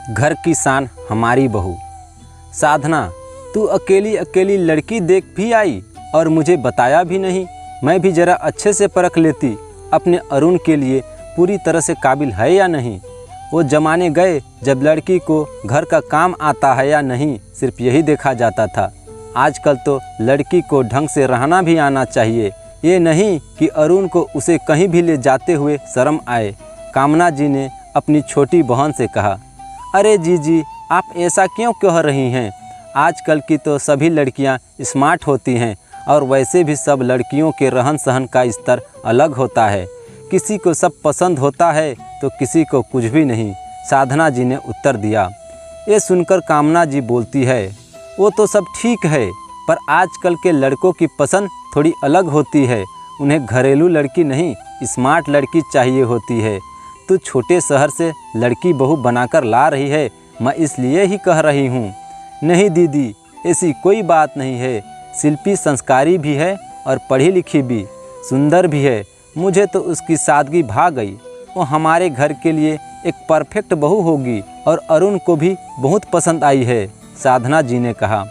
घर की शान हमारी बहू। साधना, तू अकेली अकेली लड़की देख भी आई और मुझे बताया भी नहीं। मैं भी जरा अच्छे से परख लेती अपने अरुण के लिए पूरी तरह से काबिल है या नहीं। वो जमाने गए जब लड़की को घर का काम आता है या नहीं सिर्फ यही देखा जाता था। आजकल तो लड़की को ढंग से रहना भी आना चाहिए, ये नहीं कि अरुण को उसे कहीं भी ले जाते हुए शर्म आए। कामना जी ने अपनी छोटी बहन से कहा, अरे जीजी, आप ऐसा क्यों कह रही हैं? आजकल की तो सभी लड़कियां स्मार्ट होती हैं और वैसे भी सब लड़कियों के रहन सहन का स्तर अलग होता है। किसी को सब पसंद होता है तो किसी को कुछ भी नहीं। साधना जी ने उत्तर दिया। ये सुनकर कामना जी बोलती है, वो तो सब ठीक है, पर आजकल के लड़कों की पसंद थोड़ी अलग होती है। उन्हें घरेलू लड़की नहीं, स्मार्ट लड़की चाहिए होती है। तू छोटे शहर से लड़की बहू बनाकर ला रही है, मैं इसलिए ही कह रही हूँ। नहीं दीदी, ऐसी कोई बात नहीं है। शिल्पी संस्कारी भी है और पढ़ी लिखी भी, सुंदर भी है। मुझे तो उसकी सादगी भा गई। वो हमारे घर के लिए एक परफेक्ट बहू होगी और अरुण को भी बहुत पसंद आई है। साधना जी ने कहा,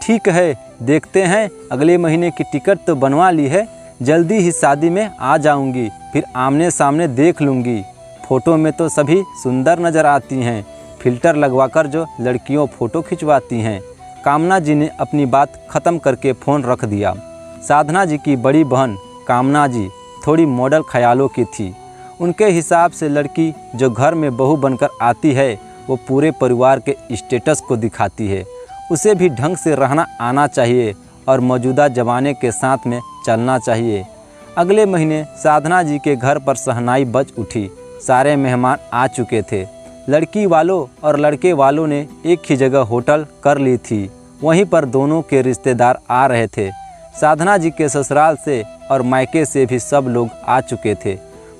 ठीक है, देखते हैं। अगले महीने की टिकट तो बनवा ली है, जल्दी ही शादी में आ जाऊंगी, फिर आमने सामने देख लूँगी। फ़ोटो में तो सभी सुंदर नज़र आती हैं, फिल्टर लगवाकर जो लड़कियों फ़ोटो खिंचवाती हैं। कामना जी ने अपनी बात ख़त्म करके फ़ोन रख दिया। साधना जी की बड़ी बहन कामना जी थोड़ी मॉडल ख्यालों की थी। उनके हिसाब से लड़की जो घर में बहू बनकर आती है वो पूरे परिवार के स्टेटस को दिखाती है। उसे भी ढंग से रहना आना चाहिए और मौजूदा ज़माने के साथ में चलना चाहिए। अगले महीने साधना जी के घर पर शहनाई बज उठी। सारे मेहमान आ चुके थे। लड़की वालों और लड़के वालों ने एक ही जगह होटल कर ली थी। वहीं पर दोनों के रिश्तेदार आ रहे थे। साधना जी के ससुराल से और मायके से भी सब लोग आ चुके थे,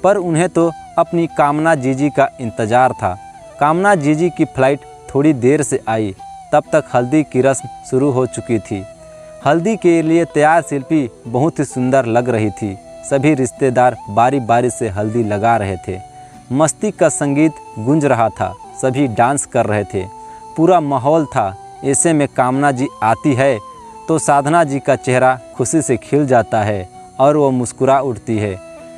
पर उन्हें तो अपनी कामना जीजी का इंतज़ार था। कामना जीजी की फ़्लाइट थोड़ी देर से आई, तब तक हल्दी की रस्म शुरू हो चुकी थी। हल्दी के लिए तैयार शिल्पी बहुत ही सुंदर लग रही थी। सभी रिश्तेदार बारी बारी से हल्दी लगा रहे थे। मस्ती का संगीत गूंज रहा था, सभी डांस कर रहे थे, पूरा माहौल था। ऐसे में कामना जी आती है तो साधना जी का चेहरा खुशी से खिल जाता है और वो मुस्कुरा उठती है।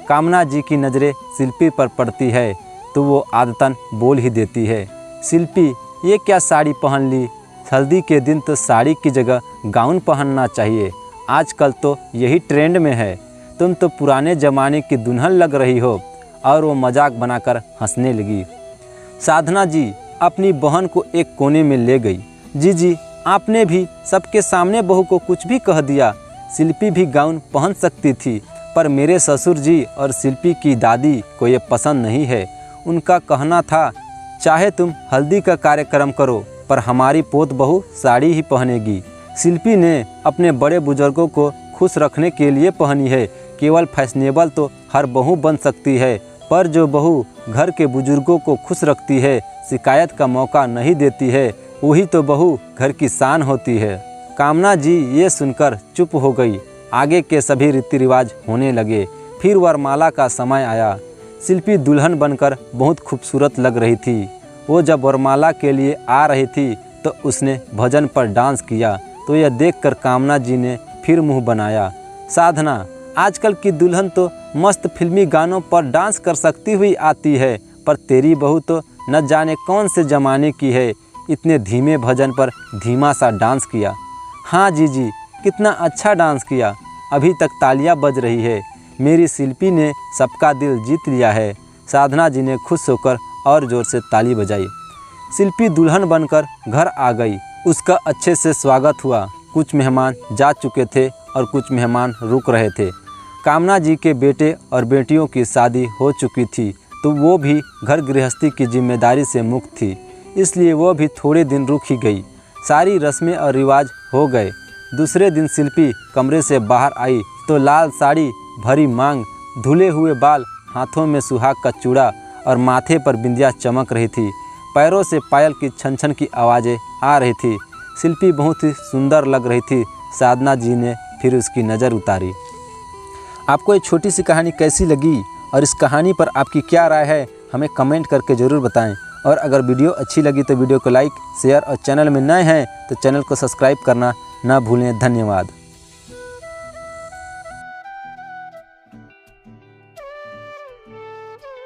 कामना जी की नज़रें शिल्पी पर पड़ती है तो वो आदतन बोल ही देती है, शिल्पी, ये क्या साड़ी पहन ली? हल्दी के दिन तो साड़ी की जगह गाउन पहनना चाहिए, आजकल तो यही ट्रेंड में है। तुम तो पुराने ज़माने की दुल्हन लग रही हो। और वो मजाक बनाकर हंसने लगी। साधना जी अपनी बहन को एक कोने में ले गई। जीजी, आपने भी सबके सामने बहू को कुछ भी कह दिया। शिल्पी भी गाउन पहन सकती थी, पर मेरे ससुर जी और शिल्पी की दादी को ये पसंद नहीं है। उनका कहना था, चाहे तुम हल्दी का कार्यक्रम करो, पर हमारी पोत बहू साड़ी ही पहनेगी। शिल्पी ने अपने बड़े बुजुर्गों को खुश रखने के लिए पहनी है। केवल फैशनेबल तो हर बहू बन सकती है, पर जो बहू घर के बुजुर्गों को खुश रखती है, शिकायत का मौका नहीं देती है, वही तो बहू घर की शान होती है। कामना जी ये सुनकर चुप हो गई। आगे के सभी रीति रिवाज होने लगे। फिर वरमाला का समय आया। शिल्पी दुल्हन बनकर बहुत खूबसूरत लग रही थी। वो जब वरमाला के लिए आ रही थी तो उसने भजन पर डांस किया, तो यह देखकर कामना जी ने फिर मुंह बनाया। साधना, आजकल की दुल्हन तो मस्त फिल्मी गानों पर डांस कर सकती हुई आती है, पर तेरी बहू तो न जाने कौन से ज़माने की है, इतने धीमे भजन पर धीमा सा डांस किया। हाँ जीजी, कितना अच्छा डांस किया, अभी तक तालियां बज रही है। मेरी शिल्पी ने सबका दिल जीत लिया है। साधना जी ने खुश होकर और ज़ोर से ताली बजाई। शिल्पी दुल्हन बनकर घर आ गई। उसका अच्छे से स्वागत हुआ। कुछ मेहमान जा चुके थे और कुछ मेहमान रुक रहे थे। कामना जी के बेटे और बेटियों की शादी हो चुकी थी, तो वो भी घर गृहस्थी की जिम्मेदारी से मुक्त थी, इसलिए वो भी थोड़े दिन रुक ही गई। सारी रस्में और रिवाज हो गए। दूसरे दिन शिल्पी कमरे से बाहर आई तो लाल साड़ी, भरी मांग, धुले हुए बाल, हाथों में सुहाग का चूड़ा और माथे पर बिंदिया चमक रही थी। पैरों से पायल की छन छन की आवाज़ें आ रही थी। शिल्पी बहुत ही सुंदर लग रही थी। साधना जी ने फिर उसकी नज़र उतारी। आपको ये छोटी सी कहानी कैसी लगी और इस कहानी पर आपकी क्या राय है, हमें कमेंट करके ज़रूर बताएं। और अगर वीडियो अच्छी लगी तो वीडियो को लाइक शेयर और चैनल में नए हैं तो चैनल को सब्सक्राइब करना ना भूलें। धन्यवाद।